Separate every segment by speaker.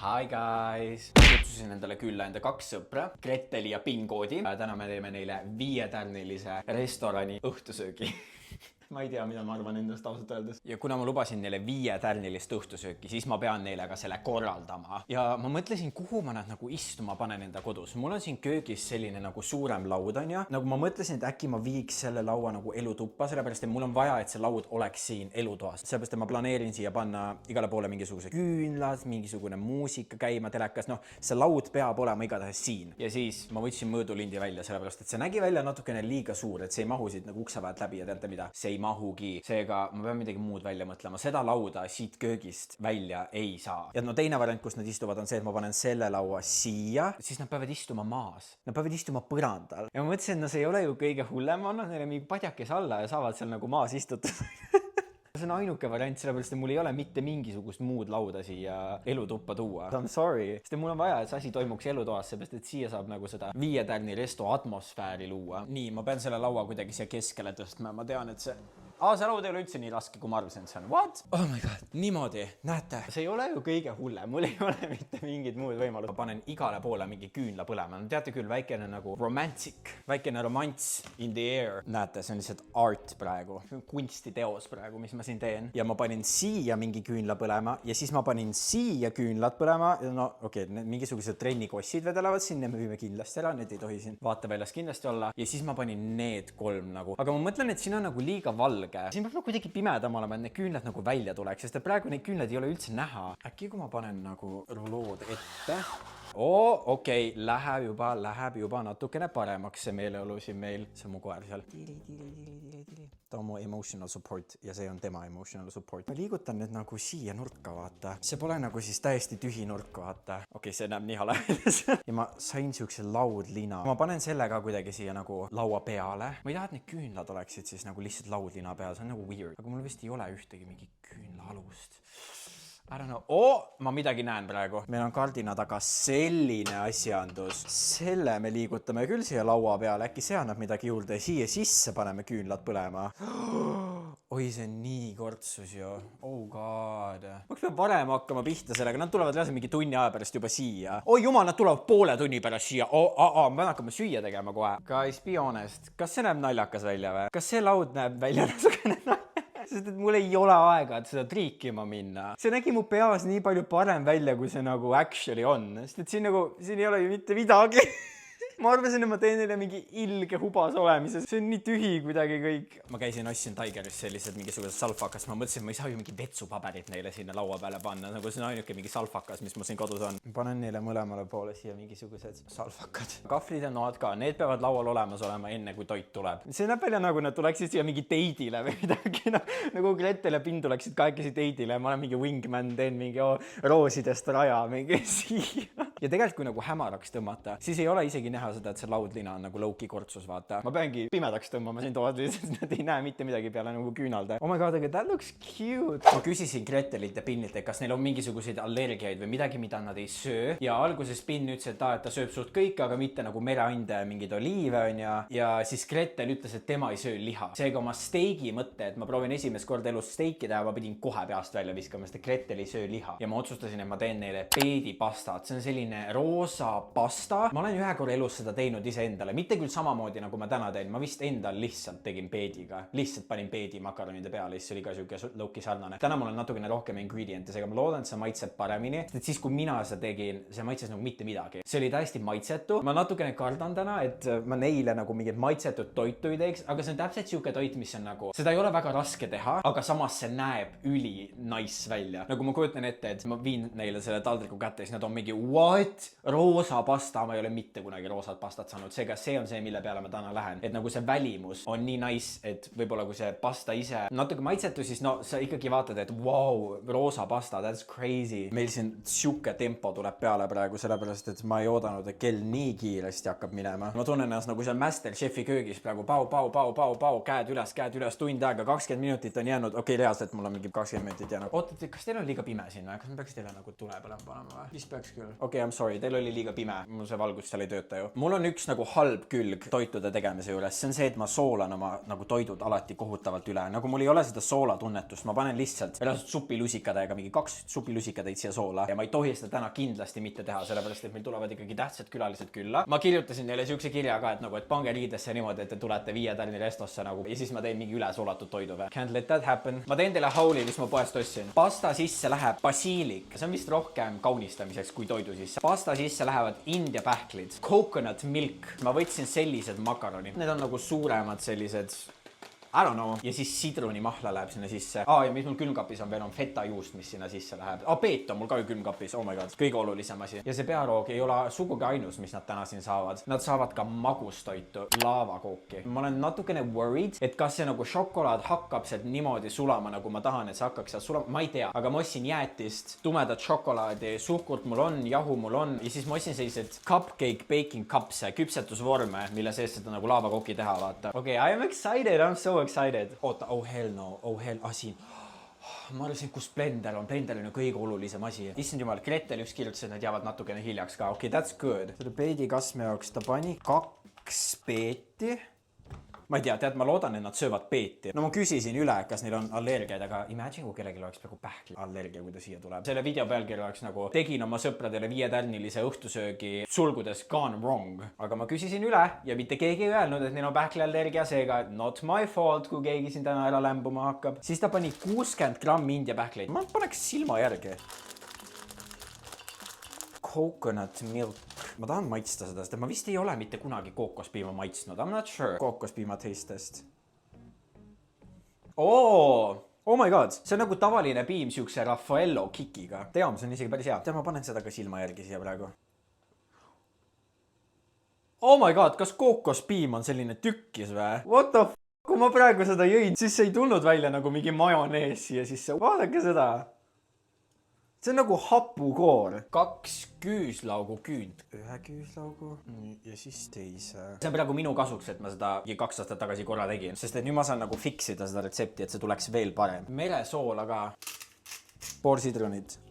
Speaker 1: Hi guys! Kutsusin endale külla enda 2 sõpra, Greteli ja Pingoodi. Täna me teeme neile 5-tärnilise restorani õhtusöögi. Ma ei tea, mida ma arvan endast ausalt öeldes. Ja kuna ma lubasin neile 5-tärnilist õhtusööki, siis ma pean neile ka selle korraldama. Ja ma mõtlesin, kuhu ma nad nagu istuma panen enda kodus. Mul on siin köögis selline nagu suurem laud on ja. Nagu ma mõtlesin, et äkki ma viiks selle laua nagu elutuppa, sellepärast et mul on vaja, et see laud oleks siin elutoas. Sellepärast et ma planeerin siia panna igale poole mingisuguse küünlad, mingisugune muusika käima telekas. Noh, see laud peab olema igatahes siin. Ja siis ma võtsin mõõdulindi välja, sellepärast et see nägi välja natukene liiga suur, et see ei mahu siit nagu ukse vahelt läbi ja teate mida? See ei mahugi. Seega ma pean midagi muud välja mõtlema. Seda lauda siit köögist välja ei saa. Ja no teine variant, kus nad istuvad, on see, et ma panen selle laua siia, siis nad peavad istuma maas. Nad peavad istuma põrandal. Ja ma mõtlesin, et no see ei ole ju kõige hullem, annan neile mingi padjakes alla ja saavad seal nagu maas istutada. See on ainuke variant, sellepärast et mul ei ole mitte mingisugust muud lauda siia elutuppa tuua. I'm sorry. Sest mul on vaja, et see asi toimuks elutoas, seepärast et siia saab nagu seda 5-tärni resto atmosfääri luua. Nii, ma pean selle laua kuidagi siia keskele tõstma. Ma tean, et see laud ei ole üldse nii raske, kui ma arvasin, et see on. What? Oh my god, niimoodi. Näete, see ei ole ju kõige hullem. Mul ei ole mitte mingit muud võimalust. Ma panen igale poole mingi küünla põlema. No, teate küll, väikene nagu romantic, väikene romants in the air. Näete, see on lihtsalt art praegu. Kunstiteos praegu, mis ma siin teen. Ja ma panin siia mingi küünla põlema ja siis ma panin siia küünlad põlema. No okei, mingisugused trennikossid vedelevad siin, me võime kindlasti ära, need ei tohi siin vaateväljas kindlasti olla. Ja siis ma panin need 3 nagu. Aga ma mõtlen, et siin on nagu liiga valge. Siin peab kuidagi pimedam olema, et need küünlad nagu välja tuleks, sest praegu neid küünlad ei ole üldse näha. Äkki kui ma panen nagu rulood ette. Okei, läheb juba natukene paremaks see meeleolu siin meil. See on mu koer seal. Ta on mu emotional support ja see on tema emotional support. Ma liigutan nüüd nagu siia nurka, vaata. See pole nagu siis täiesti tühi nurk, vaata. Okei, see näeb nii haledes. Ja ma sain siukse laudlina. Ma panen selle ka kuidagi siia nagu laua peale. Ma ei taha, et need küünlad oleksid siis nagu lihtsalt laudlina peal. See on nagu weird. Aga mul vist ei ole ühtegi mingi küünla alust. I don't know. Ma midagi näen praegu. Meil on kardina taga selline asjandus. Selle me liigutame küll siia laua peale. Äkki see annab midagi juurde. Siia sisse paneme küünlad põlema. Oi, see on nii kortsus ju. Oh god. Ma pean varem hakkama pihta sellega. Nad tulevad reaalselt mingi tunni aja pärast juba siia. Oi jumal, nad tulevad poole tunni pärast siia. Ma pean hakkama süüa tegema kohe. Guys, be honest. Kas see näeb naljakas välja või? Kas see laud näeb välja natukene naljakas? Sest et mul ei ole aega, et seda triikima minna. See nägi mu peas nii palju parem välja, kui see nagu actually on. Sest et siin ei ole ju mitte midagi. Ma arvasin, et ma teen neile mingi ilge hubas olemises. See on nii tühi kuidagi kõik. Ma käisin ostsin Tigeris sellised mingisugused salfakas. Ma mõtlesin, et ma ei saa ju mingi vetsupaberit neile sinna laua peale panna. Nagu see on ainuke mingi salfakas, mis mul siin kodus on. Panen neile mõlemale poole siia mingisugused salfakad. Kahvlid ja noad ka. Need peavad laual olemas olema enne, kui toit tuleb. See näeb välja nagu nad tuleksid siia mingi teidile või midagi. Nagu Gretel ja Pind tuleksid kahekesi teidile. Ma olen mingi wingman, teen mingi roosidest raja mingi siia. Ja tegelikult, kui nagu hämaraks tõmmata, siis ei ole isegi näha seda, et see laudlina on nagu lõuki kortsus, vaata. Ma peangi pimedaks tõmbama siin toad, sest nad ei näe mitte midagi peale nagu küünalde. Oh my god, aga that looks cute. Ma küsisin Gretelilt ja Pinnilt, et kas neil on mingisuguseid allergiaid või midagi, mida nad ei söö. Ja alguses Pinn ütles, et ta sööb suht kõike, aga mitte nagu mereande ja mingid oliive on ja siis Gretel ütles, et tema ei söö liha. Seega oma steigi mõtte, et ma proovin esimest korda elus steiki teha, ma pidin kohe peast välja viskama, sest Gretel ei söö liha. Ja ma otsustasin, et ma teen neile peedipastat. See on selline roosa pasta. Ma olen ühe korra elus seda teinud iseendale. Mitte küll samamoodi, nagu ma täna teen. Ma vist endal lihtsalt tegin peediga. Lihtsalt panin peedi makaronide peale, siis oli ka siuke lõuki sarnane. Täna mul on natukene rohkem ingrediente, seega ma loodan, et see maitseb paremini. Sest siis, kui mina seda tegin, see maitses nagu mitte midagi. See oli täiesti maitsetu. Ma natukene kardan täna, et ma neile nagu mingit maitsetut toitu ei teeks, aga see on täpselt siuke toit, mis on nagu, seda ei ole väga raske teha, aga samas see näeb üli nice välja. Nagu ma kujutan ette, et ma viin neile selle taldriku kätte, siis nad on mingi what? Roosa pasta, ma ei ole mitte kunagi roosat pastat saanud, seega see on see, mille peale ma täna lähen. Et nagu see välimus on nii nice, et võib-olla kui see pasta ise natuke maitsetu, siis no sa ikkagi vaatad, et wow, roosa pasta, that's crazy. Meil siin siuke tempo tuleb peale praegu, sellepärast, et ma ei oodanud, et kell nii kiiresti hakkab minema. Ma tunnen ennast nagu seal Masterchefi köögis praegu, pau, käed üles, tund aega, 20 minutit on jäänud. Okei, reaalselt mul on mingi 20 minutit jäänud. Ootate, kas teil on liiga pime siin või? Kas ma peaks teile nagu tule põlema panema või? Siis peaks küll. Okei, I'm sorry, teil oli liiga pime. Mul see valgus seal ei tööta ju. Mul on üks nagu halb külg toitude tegemise juures. See on see, et ma soolan oma nagu toidud alati kohutavalt üle. Nagu mul ei ole seda soolatunnetust. Ma panen lihtsalt supilusikadega mingi 2 supilusikatäid siia soola ja ma ei tohi seda täna kindlasti mitte teha, sellepärast et meil tulevad ikkagi tähtsad külalised külla. Ma kirjutasin neile siukse kirja ka, et nagu, et pange riidesse niimoodi, et te tulete 5 tärni restosse nagu ja siis ma teen mingi üle soolatud toidu või. Can't let that happen. Ma teen teile hauli, mis ma poest ostsin. Pasta sisse läheb basiilik. See on vist rohkem kaunistamiseks kui toidu sisse. Pasta sisse lähevad India pähklid. Coconut milk. Ma võtsin sellised makaronid. Need on nagu suuremad sellised I don't know. Ja siis sidrunimahla läheb sinna sisse. Ja mis mul külmkapis on veel on feta juust, mis sinna sisse läheb. Peet on mul ka ju külmkapis. Oh my god. Kõige olulisem asi. Ja see pearoog ei ole sugugi ainus, mis nad täna siin saavad. Nad saavad ka magustoitu, laavakooki. Ma olen natukene worried, et kas see nagu šokolaad hakkab sealt niimoodi sulama, nagu ma tahan, et see hakkaks sealt sulama. Ma ei tea, aga ma ostsin jäätist, tumedat šokolaadi, suhkurt mul on, jahu mul on ja siis ma ostsin sellised cupcake baking cupse, küpsetusvorme, mille sees seda nagu laavakooki teha, vaata. Okay, I am excited. I'm so excited. Oota, oh hell no, oh hell, siin. Ma arvasin, kus blender on ju kõige olulisem asi. Issand jumal, Gretel just kirjutas, et nad jäävad natukene hiljaks ka. Okay, that's good. Selle peedi kasme jaoks ta pani 2 peeti. Ma ei tea, tead, ma loodan, et nad söövad peeti. No ma küsisin üle, kas neil on allergiaid, aga imagine, kui kellelgi oleks praegu pähkli allergia, kui ta siia tuleb. Selle video pealkiri oleks nagu tegin oma sõpradele 5-tärnilise õhtusöögi sulgudes gone wrong. Aga ma küsisin üle ja mitte keegi ei öelnud, et neil on pähkliallergia, seega not my fault, kui keegi siin täna ära lämbuma hakkab. Siis ta pani 60 grammi India pähkleid. Ma paneks silma järgi. Coconut milk. Ma tahan maitsta seda, sest ma vist ei ole mitte kunagi kookospiima maitsnud. I'm not sure. Kookospiima taste test. Oh my god. See on nagu tavaline piim siukse Raffaello kikiga. Teame, see on isegi päris hea. Ma panen seda ka silma järgi siia praegu. Oh my god, kas kookospiim on selline tükkis või? What the f***? Kui ma praegu seda jõin, siis see ei tulnud välja nagu mingi majonees ja siis vaadake seda. See on nagu hapukoor. 2 küüslaugu küünd. 1 küüslaugu ja siis teise. See on praegu minu kasuks, et ma seda 2 aastat tagasi korra tegin. Sest et nüüd ma saan nagu fixida seda retsepti, et see tuleks veel parem. Meresoola ka. Pool sidrunit.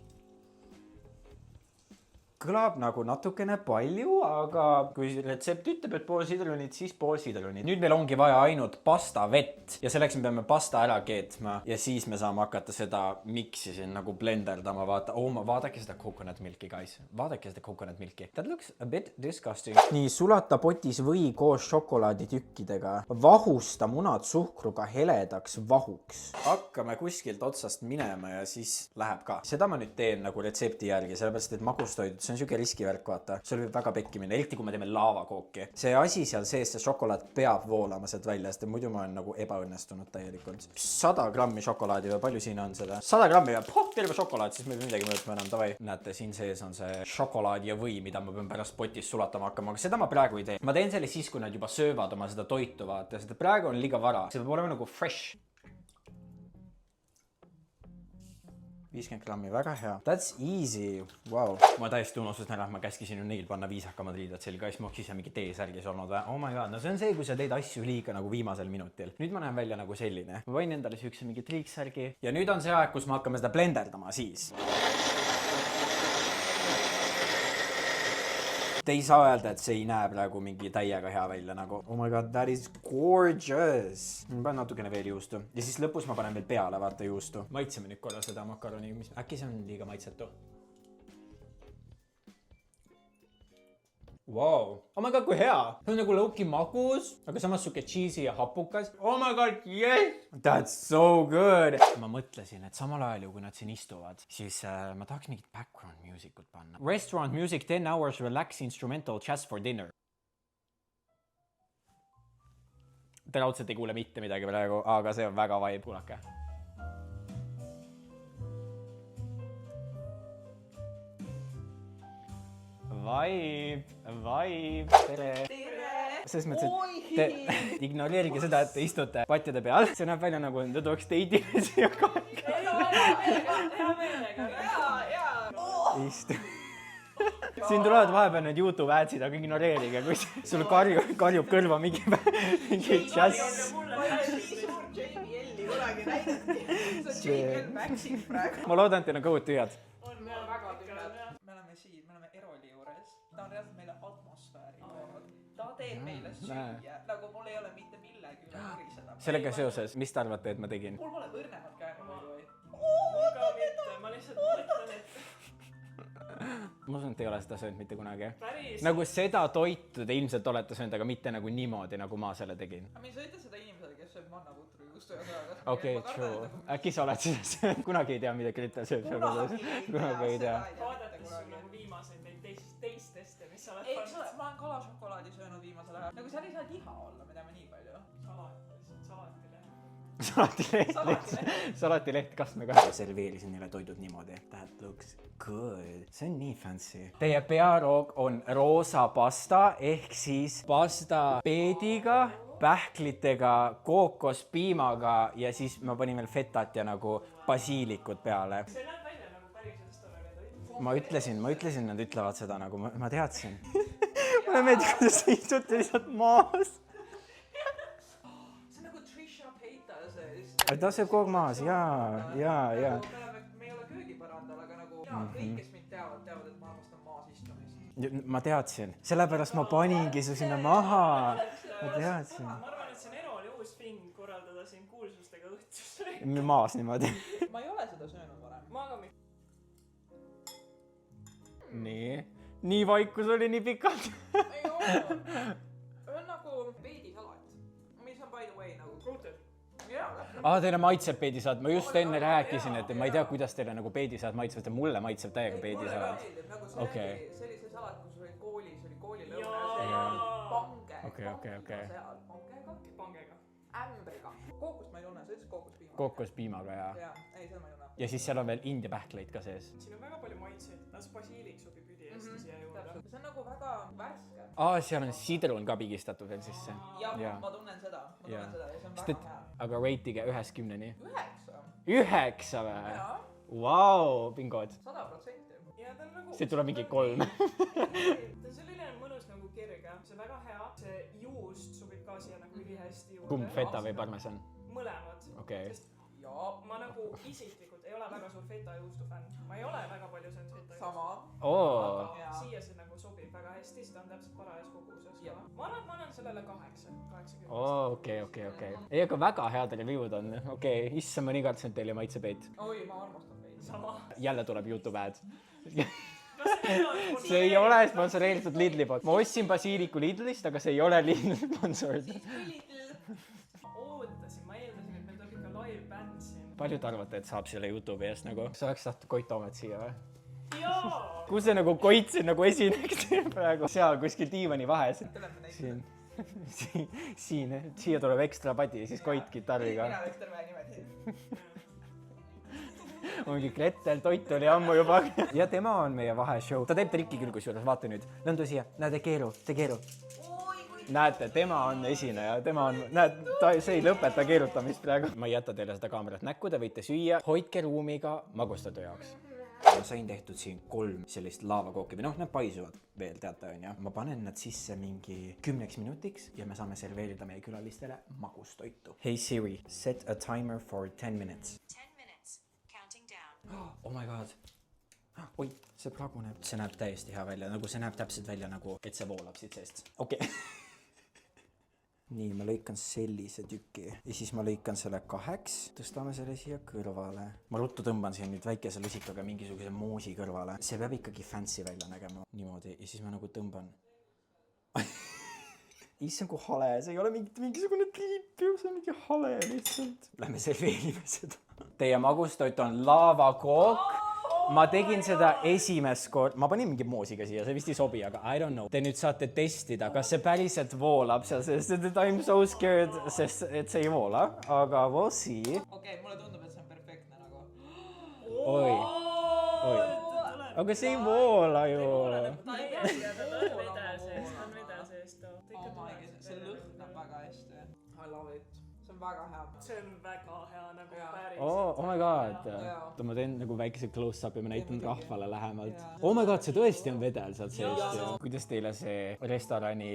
Speaker 1: Kõlab nagu natukene palju, aga kui retsept ütleb, et pool sidrunit, siis pool sidrunit. Nüüd meil ongi vaja ainult pasta vett ja selleks me peame pasta ära keetma ja siis me saame hakata seda miksi siin nagu blenderdama. Vaadake seda coconut milki, guys. Vaadake seda coconut milki. That looks a bit disgusting. Nii, sulata potis või koos šokolaaditükkidega. Vahusta munad suhkruga heledaks vahuks. Hakkame kuskilt otsast minema ja siis läheb ka. Seda ma nüüd teen nagu retsepti järgi, sellepärast et magustoidud, see on siuke riskivärk, vaata. See võib väga pekki minna, eriti kui me teeme laavakooki. See asi seal sees, see šokolaad peab voolama sealt välja, sest muidu ma olen nagu ebaõnnestunud täielikult. 100 grammi šokolaadi või palju siin on seda? 100 grammi ja terve šokolaad, siis me ei pea midagi mõõtma enam, davai. Näete, siin sees on see šokolaad ja või, mida ma pean pärast potis sulatama hakkama, aga seda ma praegu ei tee. Ma teen selle siis, kui nad juba söövad oma seda toitu, vaata, sest praegu on liiga vara. See peab olema nagu fresh. 50 grammi, väga hea. That's easy. Wow. Ma täiesti unustasin ära, ma käskisin ju neil panna viisakamad riided selga, siis ma oleks ise mingi T-särgis olnud või? Oh my god, no see on see, kui sa teed asju liiga nagu viimasel minutil. Nüüd ma näen välja nagu selline. Ma võin endale siukse mingi triiksärgi. Ja nüüd on see aeg, kus me hakkame seda blenderdama siis. Te ei saa öelda, et see ei näe praegu mingi täiega hea välja nagu. Oh my god, that is gorgeous. Ma panen natukene veel juustu. Ja siis lõpus ma panen veel peale, vaata juustu. Maitseme nüüd korra seda makaroni. Äkki see on liiga maitsetu? Wow. Oh my god, kui hea. See on nagu lõuki magus, aga samas suke cheesy ja hapukas. Oh my god, yes! That's so good. Ma mõtlesin, et samal ajal ju, kui nad siin istuvad, siis ma tahaks mingit background music'ut panna. Restaurant music, 10 hours relax instrumental jazz for dinner. Te raudselt ei kuule mitte midagi praegu, aga see on väga vibe. Kuulake. Vibe. Tere. Selles mõttes, et ignoreerige seda, et te istute patjade peal. See näeb välja nagu te tuleks teidile siia kaega.
Speaker 2: Hea meelega.
Speaker 1: Istu. Siin tulevad vahepeal need YouTube adsid, aga ignoreerige, kui sul karjub kõrva mingi jazz. Ma loodan, et teil on kõhud tühjad.
Speaker 2: On väga tühjad. Me oleme siin, me oleme Eroli
Speaker 3: ta on reaalselt meile atmosfääri toonud. Ta teeb meile süüa, nagu mul ei ole mitte millegi üle kõriseda.
Speaker 1: Sellega seoses, mis te arvate, et ma tegin?
Speaker 3: Mul pole õrnemad käega või?
Speaker 2: Mul ka mitte, ma lihtsalt mõtlen, et
Speaker 1: ma usun, et ei ole seda söönud mitte kunagi.
Speaker 2: päris
Speaker 1: Nagu seda toitu te ilmselt olete söönud, aga mitte nagu niimoodi, nagu ma selle tegin.
Speaker 3: Aga sa ütle seda inimesele, kes sööb mannaputru juustu ja sõjaga.
Speaker 1: Okei, true. Äkki sa oled siis söönud? Kunagi ei tea, mida Grita sööb. Kunagi ei tea.
Speaker 2: vaadates su nagu viimaseid neid teist teste, mis sa oled
Speaker 3: Ei, ma olen kalašokolaadi söönud viimasel ajal. Nagu seal ei saa liha olla, me teame nii palju. Salatileht kastmega. Serveerisin neile toidud niimoodi. That looks good. See on nii fancy. Teie pearoog on roosa pasta ehk siis pasta peediga, pähklitega, kookospiimaga ja siis ma panin veel fetat ja nagu basiilikut peale.
Speaker 2: see näeb välja nagu päris restorani toit.
Speaker 1: Ma ütlesin, nad ütlevad seda nagu, ma teadsin. Mulle meeldib, kuidas sa istud lihtsalt maas. Ta sööb kogu maas, jaa.
Speaker 3: Me ei ole köögipõrandal, aga nagu kõik, kes mind teavad, et ma armastan maas istumist.
Speaker 1: Ma teadsin, sellepärast ma paningi su sinna maha. Ma teadsin.
Speaker 2: Ma arvan, et see on elu oli uus fing korraldada siin kuulsustega õhtus.
Speaker 1: Maas niimoodi.
Speaker 3: Ma ei ole seda söönud varem.
Speaker 2: Ma ka mitte.
Speaker 1: Nii vaikus oli nii pikalt.
Speaker 3: Ei ole. See on nagu peedisalat. Mis on by the way nagu
Speaker 2: Ruutel.
Speaker 1: Teile maitseb peedisalat, ma just enne rääkisin, et ma ei tea, kuidas teile nagu peedisalat maitseb, sest mulle maitseb täiega peedisalat.
Speaker 3: Nagu see oli see salat, kus oli koolis, oli koolilõuna ja pange.
Speaker 1: Okei.
Speaker 3: Pangega. Ämbriga. Kookust ma ei tunne, sa ütlesid kookospiimaga.
Speaker 1: Kookospiimaga, jaa.
Speaker 3: Jaa, ei, seda ma ei tunne.
Speaker 1: Ja siis seal on veel india pähkleid ka sees.
Speaker 2: Siin on väga palju maitseid. Basiilik sobib üdihästi siia juurde.
Speaker 3: See on nagu väga värske.
Speaker 1: Seal on sidrun ka pigistatud veel sisse.
Speaker 3: Jah, ma tunnen seda. Ja see on väga hea.
Speaker 1: Aga rate'iga 1-10-ni.
Speaker 3: 9.
Speaker 1: 9 või?
Speaker 3: Jaa.
Speaker 1: Vau, bingod.
Speaker 3: 100%.
Speaker 2: Ja ta on nagu...
Speaker 1: See tuleb mingi 3.
Speaker 2: Ta on selline mõnus nagu kirge. See väga hea. See juust sobib ka siia nagu ülihästi juurde.
Speaker 1: Kumb, feta või parmesan?
Speaker 2: Mõlemad.
Speaker 1: Okei.
Speaker 2: Ma nagu isiklikult ei ole väga suur feta-juustu fänn. Ma ei ole väga palju söönud feta-juustu.
Speaker 3: Sama.
Speaker 2: Aga siia see nagu sobib väga hästi, seda on täpselt parajas koguses. Ma annan sellele 8.
Speaker 1: Okei. Ei, aga väga head review'd on. Okei, issa ma nii kartsin, et teile maitseb eit.
Speaker 3: Oi, ma armastan veidi.
Speaker 2: Sama.
Speaker 1: Jälle tuleb YouTube ad.
Speaker 2: See
Speaker 1: See ei ole sponsoreeritud Lidli poolt. Ma ostsin basiiliku Lidlist, aga see ei ole Lidli sponsoreeritud.
Speaker 2: Ootasin, ma eeldasin, et meil tuleb ikka live bänd siin.
Speaker 1: Palju te arvate, et saab selle YouTube'i eest nagu? Sa oleks tahtnud Koit Toomet siia või?
Speaker 2: Jaa!
Speaker 1: Kus see nagu Koit siin nagu esineks praegu? Seal kuskil diivani vahes. Siin, siia tuleb ekstra padi, siis Koit kitarriga.
Speaker 3: Mina võiks terve niimoodi.
Speaker 1: Mingi Gretel, toit oli ammu juba. Ja tema on meie vaheshow. Ta teeb trikki küll kusjuures, vaata nüüd. Nõndu siia, näed, tee keeru. Näete, tema on esineja, see ei lõpeta keerutamist praegu. Ma ei jäta teile seda kaamerat näkku, te võite süüa. Hoidke ruumiga magustajate jaoks. Ma sain tehtud siin 3 sellist laavakooki, või need paisuvad veel, teate on ja. Ma panen nad sisse mingi 10 minutiks ja me saame serveerida meie külalistele magustoitu. Hey Siri, set a timer for 10 minutes.
Speaker 4: 10 minutes. Counting down.
Speaker 1: Oh my god. Oi, see praguneb. See näeb täiesti hea välja, nagu see näeb täpselt välja nagu, et see voolab siit seest. Okei. Nii, ma lõikan sellise tüki ja siis ma lõikan selle 2. Tõstame selle siia kõrvale. Ma ruttu tõmban siin nüüd väikese lusikaga mingisuguse moosi kõrvale. See peab ikkagi fancy välja nägema. Niimoodi. Ja siis ma nagu tõmban. Issand, kui hale. See ei ole mingisugune triip ju. See on mingi hale lihtsalt. Lähme serveerime seda. Teie magustoit on laavakook. Ma tegin seda esimest kord, ma panin mingi moosiga siia, see vist ei sobi, aga I don't know. Te nüüd saate testida, kas see päriselt voolab seal, sest et I'm so scared, sest et see ei voola, aga we'll see.
Speaker 3: Okei, mulle tundub, et see on perfektne nagu.
Speaker 1: Oi. Aga see ei voola ju.
Speaker 2: Ta ei veda, ta on veda seest.
Speaker 3: Oh my god, see lõhnab väga hästi. I love it. See on väga hea.
Speaker 2: See on väga hea nagu päris.
Speaker 1: Oh my god. Ma teen nagu väikese close-up ja ma näitan rahvale lähemalt. Oh my god, see tõesti on vedel sealt seest. Kuidas teile see restorani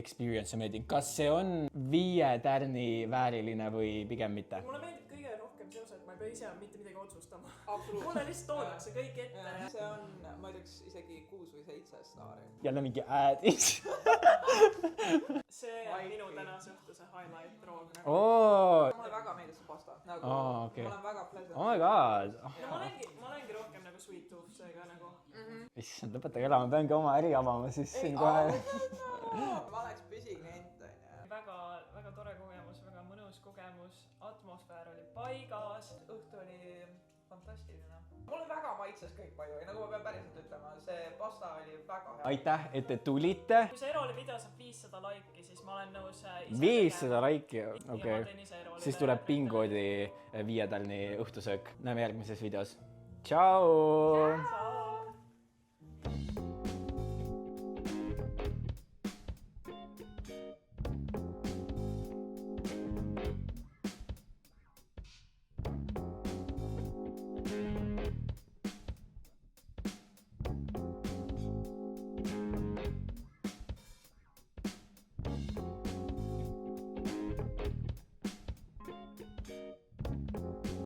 Speaker 1: experience on meeldinud? Kas see on 5 tärni vääriline või pigem mitte?
Speaker 2: Mulle meeldib kõige rohkem seoses, et ma ei pea ise mitte midagi otsustama .
Speaker 5: absoluutselt .
Speaker 2: mulle lihtsalt toodakse kõik ette ja
Speaker 5: see on , ma ütleks isegi 6 või 7 staari .
Speaker 3: jälle mingi äädis .
Speaker 2: see on minu tänase õhtuse highlight roog nagu .
Speaker 3: oo ,
Speaker 5: mulle väga meeldib see pasta . nagu
Speaker 3: Aa, okei.
Speaker 5: ma olen väga pleasant .
Speaker 3: oh my god .
Speaker 2: no ma olengi rohkem nagu sweet tooth seega nagu .
Speaker 3: issand , lõpetage ära , ma peangi oma äri avama siis siin kohe .
Speaker 5: ma oleks püsiklient onju .
Speaker 2: väga tore kogemus , väga mõnus kogemus , atmosfäär oli paigas , õhtu oli fantastiline .
Speaker 5: mulle väga maitses kõik by the way , nagu ma pean päriselt ütlema , see pasta oli väga hea .
Speaker 3: aitäh , et te tulite .
Speaker 2: kui see Eroli video saab 500 laiki , siis ma olen nõus
Speaker 3: 500 laiki , okei . siis tuleb Pingoodi 5 tärni õhtusöök . näeme järgmises videos . tšau .
Speaker 2: Ciao.